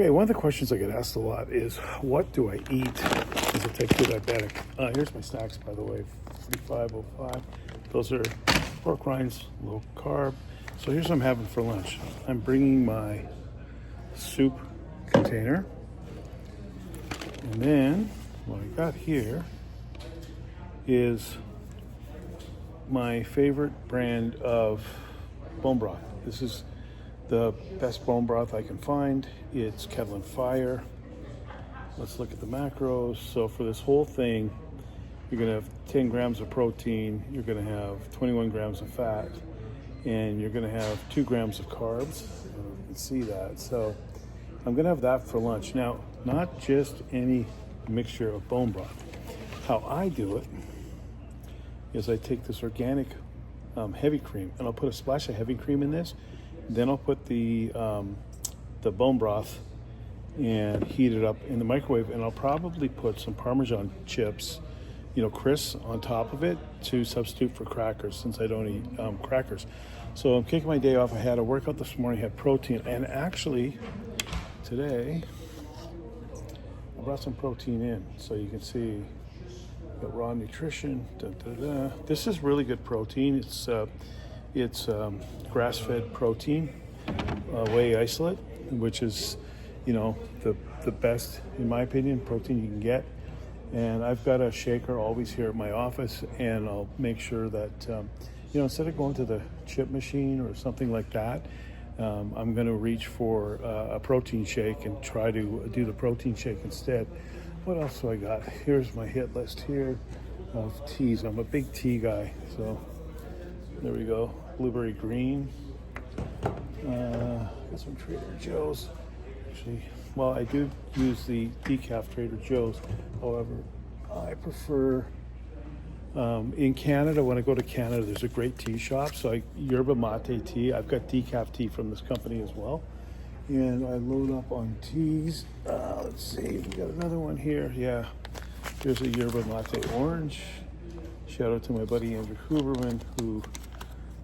Okay, one of the questions I get asked a lot is, what do I eat as a type 2 diabetic? Here's my snacks, by the way, 4505. Those are pork rinds, low carb. So here's what I'm having for lunch. I'm bringing my soup container. And then what I got here is my favorite brand of bone broth. This is the best bone broth I can find. It's Kettle and Fire. Let's look at the macros. So for this whole thing, you're gonna have 10 grams of protein, you're gonna have 21 grams of fat, and you're gonna have 2 grams of carbs. You can see that. So I'm gonna have that for lunch. Now, not just any mixture of bone broth. How I do it is I take this organic heavy cream, and I'll put a splash of heavy cream in this. Then I'll put the bone broth and heat it up in the microwave, and I'll probably put some Parmesan chips, crisps on top of it to substitute for crackers, since I don't eat crackers. So I'm kicking my day off. I had a workout this morning, had protein, and actually today I brought some protein in, so you can see the raw nutrition. This is really good protein. It's grass-fed protein, whey isolate, which is, the best, in my opinion, protein you can get. And I've got a shaker always here at my office, and I'll make sure that, instead of going to the chip machine or something like that, I'm going to reach for a protein shake and try to do the protein shake instead. What else do I got? Here's my hit list here of teas. I'm a big tea guy, so there we go. Blueberry green. Got some Trader Joe's. Actually, well, I do use the decaf Trader Joe's. However, I prefer, in Canada, when I go to Canada, there's a great tea shop. So yerba mate tea. I've got decaf tea from this company as well. And I load up on teas. Let's see, we got another one here. Yeah, there's a yerba mate orange. Shout out to my buddy Andrew Huberman, who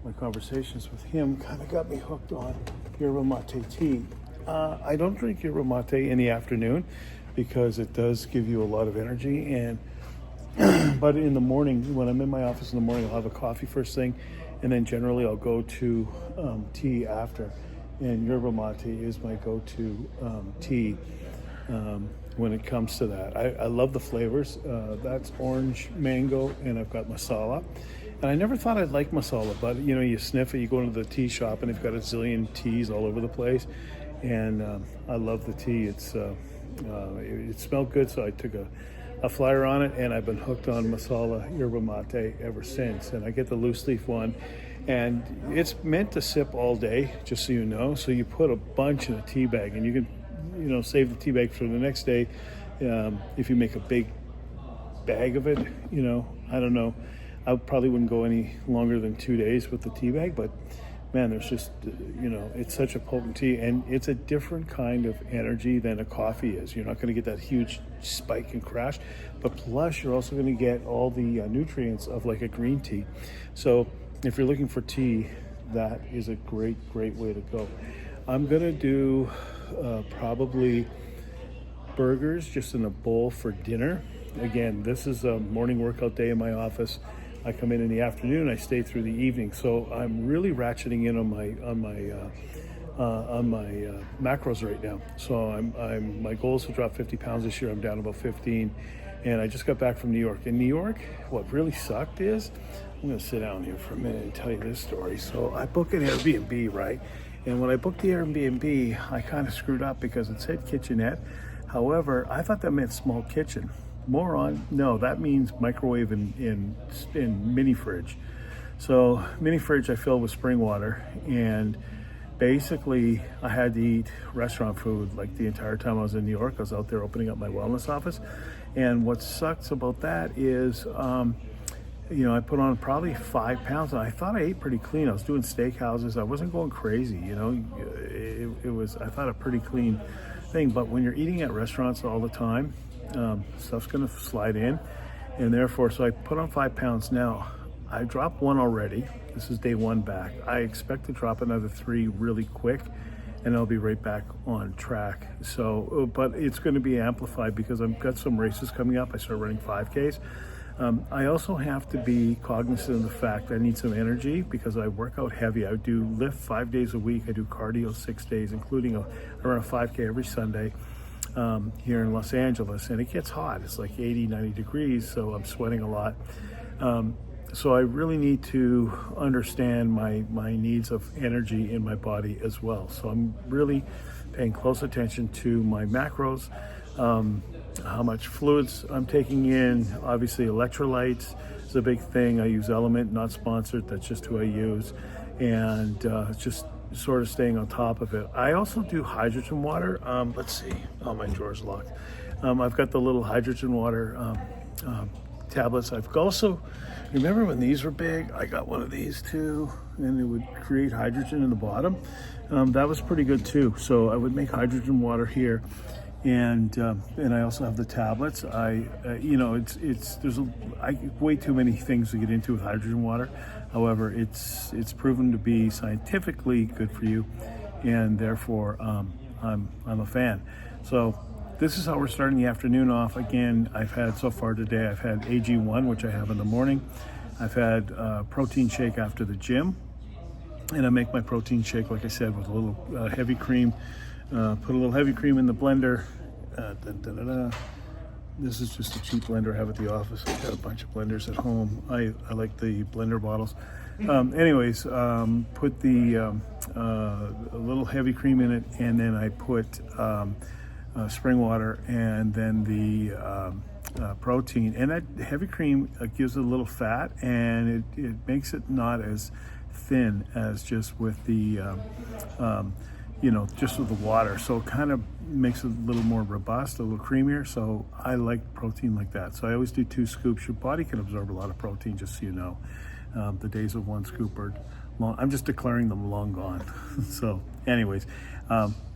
my conversations with him kind of got me hooked on yerba mate tea. I don't drink yerba mate in the afternoon because it does give you a lot of energy, and but in the morning, when I'm in my office in the morning, I'll have a coffee first thing, and then generally I'll go to tea after. And yerba mate is my go-to tea when it comes to that. I love the flavors. That's orange, mango, and I've got masala. And I never thought I'd like masala, but you sniff it, you go into the tea shop, and they've got a zillion teas all over the place. And I love the tea. It smelled good, so I took a flyer on it, and I've been hooked on masala yerba mate ever since. And I get the loose leaf one. And it's meant to sip all day, just so you know. So you put a bunch in a tea bag, and you can, save the tea bag for the next day. If you make a big bag of it, I don't know. I probably wouldn't go any longer than 2 days with the tea bag, but man, there's just, it's such a potent tea, and it's a different kind of energy than a coffee is. You're not going to get that huge spike and crash, but plus you're also going to get all the nutrients of like a green tea. So if you're looking for tea, that is a great way to go. I'm gonna do probably burgers just in a bowl for dinner. Again, this is a morning workout day in my office. I come in the afternoon, I stay through the evening. So I'm really ratcheting in on my macros right now. So my goal is to drop 50 pounds this year. I'm down about 15. And I just got back from New York. In New York, what really sucked is, I'm gonna sit down here for a minute and tell you this story. So I booked an Airbnb, right? And when I booked the Airbnb, I kind of screwed up because it said kitchenette. However, I thought that meant small kitchen. Moron, no, that means microwave and mini fridge. So mini fridge I filled with spring water, and basically I had to eat restaurant food like the entire time I was in New York. I was out there opening up my wellness office. And what sucks about that is, I put on probably 5 pounds, and I thought I ate pretty clean. I was doing steakhouses. I wasn't going crazy, it was, I thought, a pretty clean thing. But when you're eating at restaurants all the time, stuff's gonna slide in, and therefore, so I put on 5 pounds. Now, I dropped 1 already. This is day 1 back. I expect to drop another 3 really quick, and I'll be right back on track. So, but it's going to be amplified because I've got some races coming up. I start running 5Ks. I also have to be cognizant of the fact I need some energy because I work out heavy. I do lift 5 days a week. I do cardio 6 days, including I run a 5K every Sunday here in Los Angeles, and it gets hot. It's like 80, 90 degrees, so I'm sweating a lot. So I really need to understand my needs of energy in my body as well. So I'm really paying close attention to my macros, how much fluids I'm taking in. Obviously electrolytes is a big thing. I use Element, not sponsored, that's just who I use, and just sort of staying on top of it. I also do hydrogen water. Let's see, oh, my drawer's locked. I've got the little hydrogen water tablets. I've also, remember when these were big? I got one of these too, and it would create hydrogen in the bottom. That was pretty good too. So I would make hydrogen water here, and I also have the tablets. There's way too many things to get into with hydrogen water. However, it's proven to be scientifically good for you, and therefore I'm a fan. So this is how we're starting the afternoon off. Again, I've had so far today, I've had AG1, which I have in the morning. I've had protein shake after the gym, and I make my protein shake, like I said, with a little heavy cream. Put a little heavy cream in the blender. This is just a cheap blender I have at the office. I've got a bunch of blenders at home. I like the blender bottles. Put the a little heavy cream in it, and then I put spring water, and then the protein. And that heavy cream gives it a little fat, and it makes it not as thin as just with the just with the water. So it kind of makes it a little more robust, a little creamier. So I like protein like that. So I always do 2 scoops. Your body can absorb a lot of protein, just so you know. The days of 1 scoop are long. I'm just declaring them long gone. So anyways,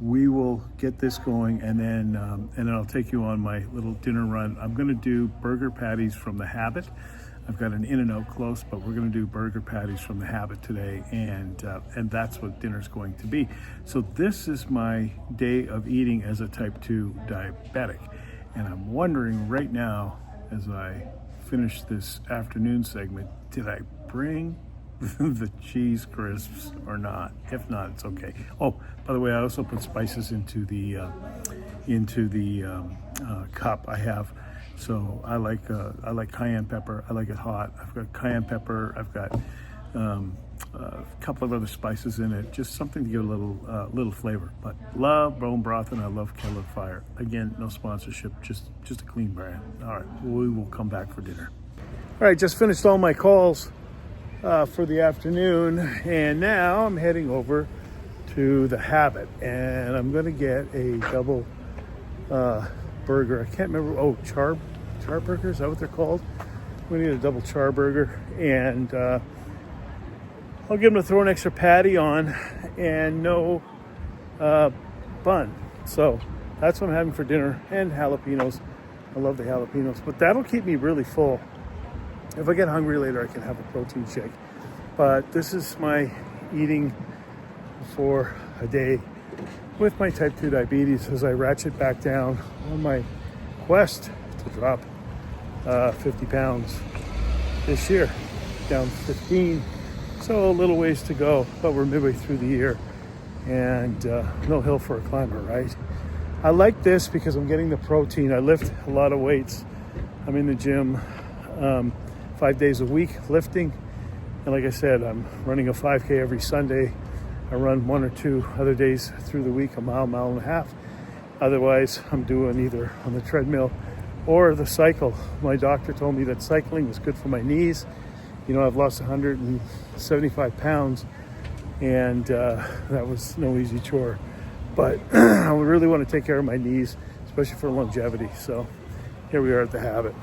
we will get this going, and then I'll take you on my little dinner run. I'm going to do burger patties from The Habit. I've got an In-N-Out close, but we're going to do burger patties from The Habit today, and that's what dinner's going to be. So this is my day of eating as a type 2 diabetic, and I'm wondering right now, as I finish this afternoon segment, did I bring the cheese crisps or not? If not, it's okay. Oh, by the way, I also put spices into the cup I have. So I like cayenne pepper. I like it hot. I've got cayenne pepper. I've got a couple of other spices in it, just something to give a little flavor. But love bone broth, and I love Kettle Fire. Again, no sponsorship, just a clean brand. All right, we will come back for dinner. All right, just finished all my calls for the afternoon, and now I'm heading over to The Habit, and I'm going to get a double burger. I can't remember. Oh, char burger, is that what they're called? We need a double char burger, and I'll get them to throw an extra patty on and no bun. So that's what I'm having for dinner, and jalapenos. I love the jalapenos, but that'll keep me really full. If I get hungry later, I can have a protein shake. But this is my eating for a day with my type 2 diabetes as I ratchet back down on my quest to drop 50 pounds this year, down 15. So a little ways to go, but we're midway through the year, and no hill for a climber, right? I like this because I'm getting the protein. I lift a lot of weights. I'm in the gym 5 days a week lifting, and like I said, I'm running a 5K every Sunday. I run 1 or 2 other days through the week, a mile and a half. Otherwise, I'm doing either on the treadmill or the cycle. My doctor told me that cycling was good for my knees. You know, I've lost 175 pounds, and that was no easy chore. But I really want to take care of my knees, especially for longevity. So here we are at The Habit.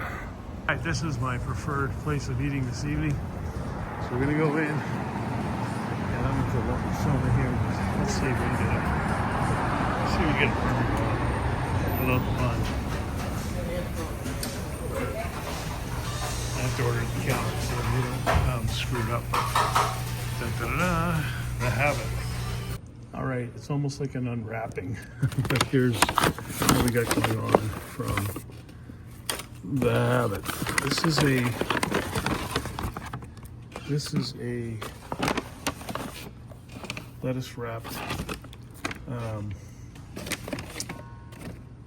All right, this is my preferred place of eating this evening. So we're gonna go in, and I'm gonna walk the film here. Let's see if we can get it. Let's see if we can get a perfect one without the bun. I have to order at the counter so we don't screw it up. Da, da, da, da. The Habit. All right, it's almost like an unwrapping, but here's what we got going on from the Habit. This is a lettuce wrapped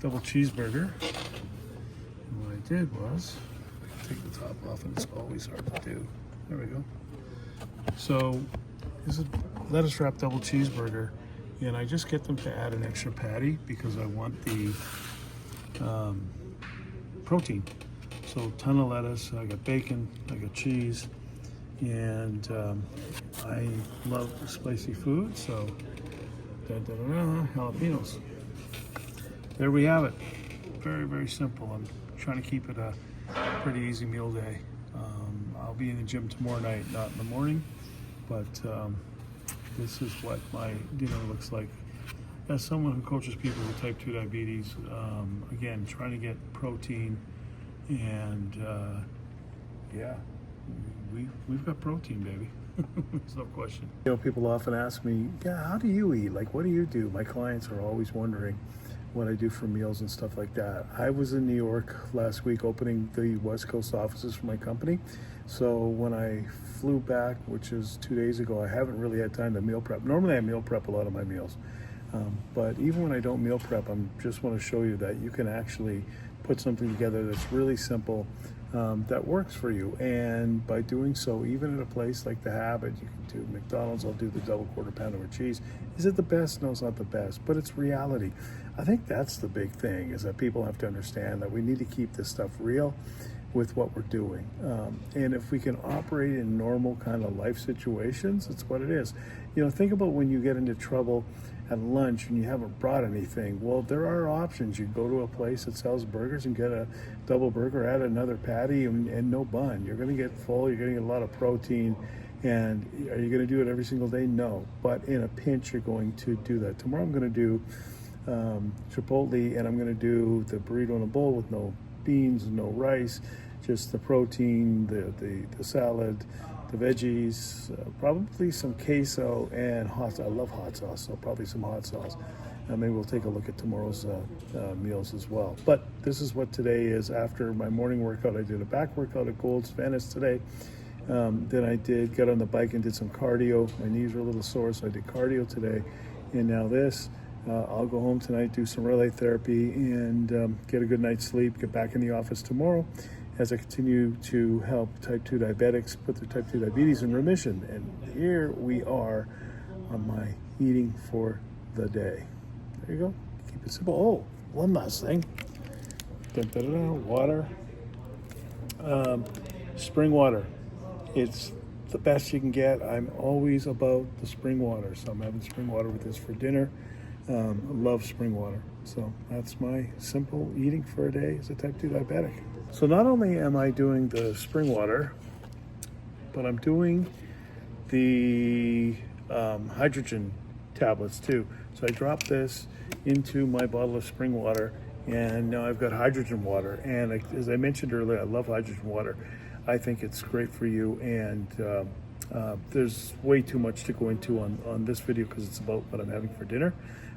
double cheeseburger. And what I did was take the top off, and it's always hard to do. There we go. So this is lettuce wrapped double cheeseburger, and I just get them to add an extra patty because I want the protein. So a ton of lettuce, I got bacon, I got cheese, and I love spicy food, so jalapenos. There we have it. Very, very simple. I'm trying to keep it a pretty easy meal day. I'll be in the gym tomorrow night, not in the morning, but this is what my dinner looks like. As someone who coaches people with type 2 diabetes, again, trying to get protein, and yeah, we've got protein, baby. There's no question. You know, people often ask me, yeah, how do you eat? Like, what do you do? My clients are always wondering what I do for meals and stuff like that. I was in New York last week opening the West Coast offices for my company. So when I flew back, which is 2 days ago, I haven't really had time to meal prep. Normally I meal prep a lot of my meals. But even when I don't meal prep, I just want to show you that you can actually put something together that's really simple, that works for you. And by doing so, even at a place like The Habit, you can do McDonald's, I'll do the double quarter pounder with cheese. Is it the best? No, it's not the best, but it's reality. I think that's the big thing, is that people have to understand that we need to keep this stuff real with what we're doing. And if we can operate in normal kind of life situations, it's what it is. You know, think about when you get into trouble at lunch and you haven't brought anything. Well, there are options. You go to a place that sells burgers and get a double burger, add another patty, and no bun. You're going to get full, you're going to get a lot of protein. And are you going to do it every single day? No. But in a pinch, you're going to do that. Tomorrow I'm going to do Chipotle, and I'm going to do the burrito in a bowl with no beans, no rice, just the protein, the salad, the veggies, probably some queso and hot sauce. I love hot sauce, so probably some hot sauce. Maybe we'll take a look at tomorrow's meals as well. But this is what today is. After my morning workout, I did a back workout at Gold's Venice today. Then I got on the bike and did some cardio. My knees were a little sore, so I did cardio today. And now this. I'll go home tonight, do some relay therapy, and get a good night's sleep, get back in the office tomorrow as I continue to help type 2 diabetics put their type 2 diabetes in remission. And here we are on my eating for the day. There you go. Keep it simple. Oh, one last thing. Water. Spring water. It's the best you can get. I'm always about the spring water, so I'm having spring water with this for dinner. I love spring water. So that's my simple eating for a day as a type 2 diabetic. So not only am I doing the spring water, but I'm doing the hydrogen tablets too. So I drop this into my bottle of spring water, and now I've got hydrogen water. And as I mentioned earlier, I love hydrogen water. I think it's great for you, and there's way too much to go into on this video because it's about what I'm having for dinner.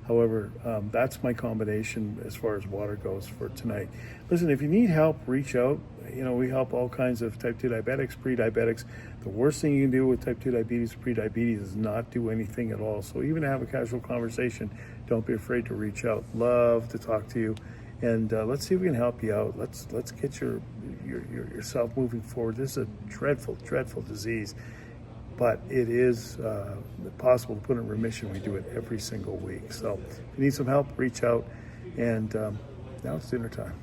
However, that's my combination as far as water goes for tonight. Listen, if you need help, reach out. You know, we help all kinds of type 2 diabetics, pre-diabetics. The worst thing you can do with type 2 diabetes, pre-diabetes, is not do anything at all. So even to have a casual conversation, don't be afraid to reach out. Love to talk to you. And let's see if we can help you out. Let's get yourself moving forward. This is a dreadful, dreadful disease, but it is possible to put in remission. We do it every single week. So if you need some help, reach out. And now it's dinner time.